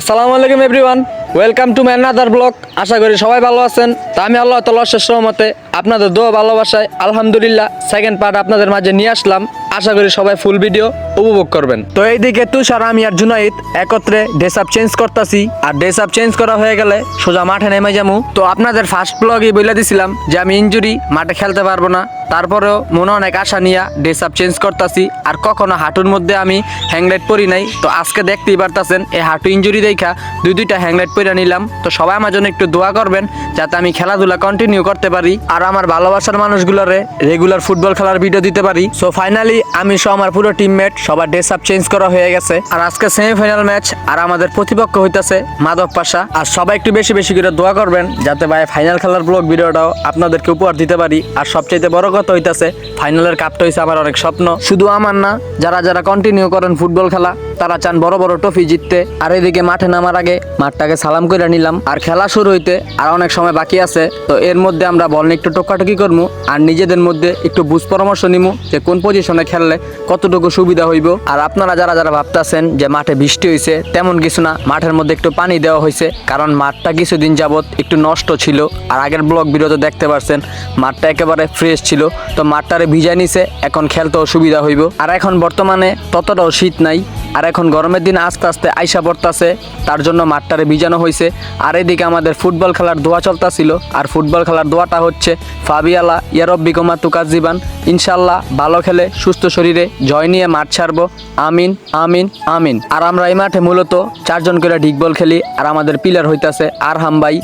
আসসালামু আলাইকুম everyone, welcome to my another blog. আশা করি সবাই ভালো আছেন। তা আমি আল্লাহ তাআলার শেষ রহমতে আপনাদের দোয়া ভালোবাসায় আলহামদুলিল্লাহ সেকেন্ড পার্ট আপনাদের মাঝে নিয়ে আসলাম। আশা করি সবাই ফুল ভিডিও উপভোগ করবেন। তো এইদিকে তুষার, আমি আর জুনাইদ একত্রে ড্রেস আপ চেঞ্জ করতেছি, আর ড্রেস আপ চেঞ্জ করা হয়ে গেলে সোজা মাঠে নেমে যাবো। তো আপনাদের ফার্স্ট ব্লগই বলে দিছিলাম যে আমি ইনজুরি, মাঠে খেলতে পারবো না। তারপরেও মনে অনেক আশা নিয়ে ড্রেস আপ চেঞ্জ করতেছি, আর কখনো হাঁটুর মধ্যে আমি হ্যাংলাইট পরি নাই। তো আজকে দেখতেই পারতেছেন এই হাঁটু ইনজুরি দেখা দুইটা হ্যাংলাইট পরে নিলাম। তো সবাই আমার জন্য একটু দোয়া করবেন যাতে আমি খেলাধুলা কন্টিনিউ করতে পারি, আর আমার ভালোবাসার মানুষগুলোরে রেগুলার ফুটবল খেলার ভিডিও দিতে পারি। সো ফাইনালি আমি সহ আমার পুরো টিমমেট সবার ড্রেস আপ চেঞ্জ করা হয়ে গেছে। আর আজকে সেমিফাইনাল ম্যাচ, আর আমাদের প্রতিপক্ষ হইতাছে মাদক পাশা। আর সবাই একটু বেশি বেশি করে দোয়া করবেন যাতে ভাই ফাইনাল খেলার ব্লগ ভিডিওটাও আপনাদেরকে উপহার দিতে পারি। আর সবচেয়ে বড় কথা হইতাছে ফাইনালের কাপটা হইছে আমার অনেক স্বপ্ন, শুধু আমার না, যারা যারা কন্টিনিউ করেন ফুটবল খেলা তারা চান বড় বড় ট্রফি জিততে। আর এদিকে মাঠে নামার আগে মাঠটাকে সালাম করে নিলাম। আর খেলা শুরু হইতে আর অনেক সময় বাকি আছে, তো এর মধ্যে আমরা বল নিয়ে একটু টোকাটুকি করবো, আর নিজেদের মধ্যে একটু বুঝ পরামর্শ নিমু যে কোন পজিশনে খেললে কতটুকু সুবিধা হইব। আর আপনারা যারা যারা ভাবতেছেন যে মাঠে বৃষ্টি হয়েছে, তেমন কিছু না, মাঠের মধ্যে একটু পানি দেওয়া হয়েছে, কারণ মাঠটা কিছুদিন যাবত একটু নষ্ট ছিল। আর আগের ব্লগ ভিডিওতে দেখতে পারছেন মাঠটা একেবারে ফ্রেশ ছিল, তো মাঠটারে ভিজাই নিছে, এখন খেলতেও সুবিধা হইব। আর এখন বর্তমানে ততটাও শীত নাই, আর এখন গরমের দিন আস্তে আস্তে আইসা পড়তাছে, তার জন্য মাঠটারে ভিজানো হয়েছে। আর এদিকে আমাদের ফুটবল খেলার দোয়া চলতেছিল, আর ফুটবল খেলার দোয়াটা হচ্ছে ফাবিয়ালা ইয়ারব্বিকুমা তুকাজ্জিবান, ইনশাল্লাহ ভালো খেলে সুস্থ শরীরে জয় নিয়ে মাঠ ছাড়বো, আমিন আমিন আমিন। আর আমরা এই মাঠে মূলত 4 জন করে ডিগবল খেলি, আর আমাদের পিলার হইতাছে আরহাম ভাই,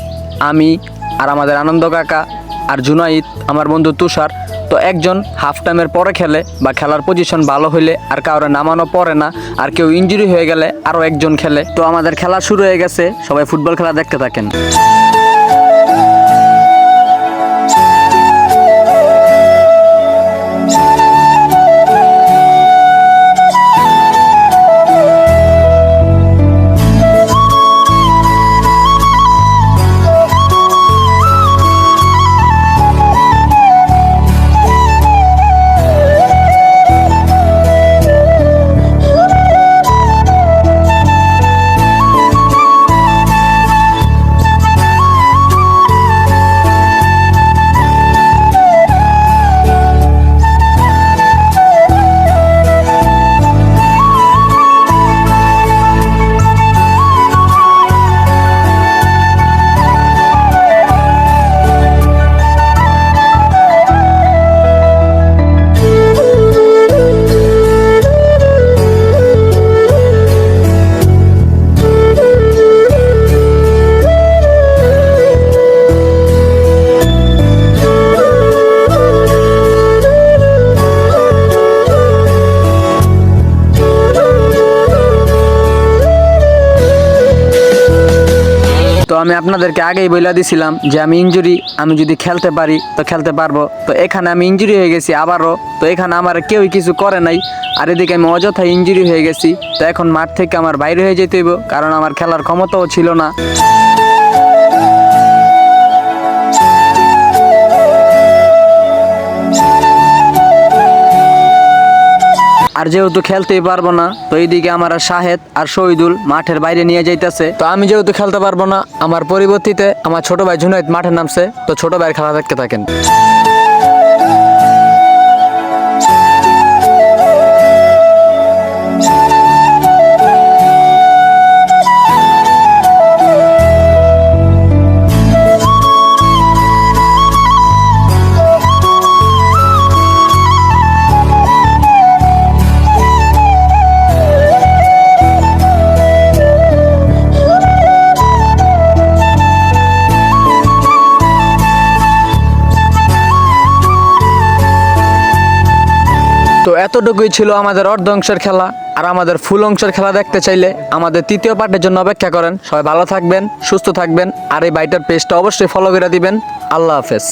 আমি, আর আমাদের আনন্দ কাকা, আর জুনাইদ, আমার বন্ধু তুষার। তো একজন হাফ টাইমের পরে খেলে বা খেলার পজিশন ভালো হইলে আর কাউরে নামানো পড়ে না, আর কেউ ইনজুরি হয়ে গেলে আরও একজন খেলে। তো আমাদের খেলা শুরু হয়ে গেছে, সবাই ফুটবল খেলা দেখতে থাকেন। তো আমি আপনাদেরকে আগেই বলে দিছিলাম যে আমি ইনজুরি, আমি যদি খেলতে পারি তো খেলতে পারবো। তো এখানে আমি ইনজুরি হয়ে গেছি আবারও, তো এখানে আমার কেউই কিছু করে নাই। আর এদিকে আমি অযথা ইনজুরি হয়ে গেছি, তো এখন মাঠ থেকে আমার বাইরে হয়ে যেতে হইব, কারণ আমার খেলার ক্ষমতাও ছিল না। আর যেহেতু খেলতেই পারবো না, তো এইদিকে আমার শাহেদ আর শহীদুল মাঠের বাইরে নিয়ে যাইতেছে। তো আমি যেহেতু খেলতে পারবো না, আমার পরিবর্তিতে আমার ছোট ভাই জুনাইদ মাঠে নামছে। তো ছোট ভাইয়ের খেলা দেখতে থাকেন। তো এতটুকুই ছিল আমাদের অর্ধ অংশের খেলা। আর আমাদের ফুল অংশের খেলা দেখতে চাইলে আমাদের তৃতীয় পার্টের জন্য অপেক্ষা করেন। সবাই ভালো থাকবেন, সুস্থ থাকবেন, আর এই বাইটার পেজটা অবশ্যই ফলো করে দিবেন। আল্লাহ হাফেজ।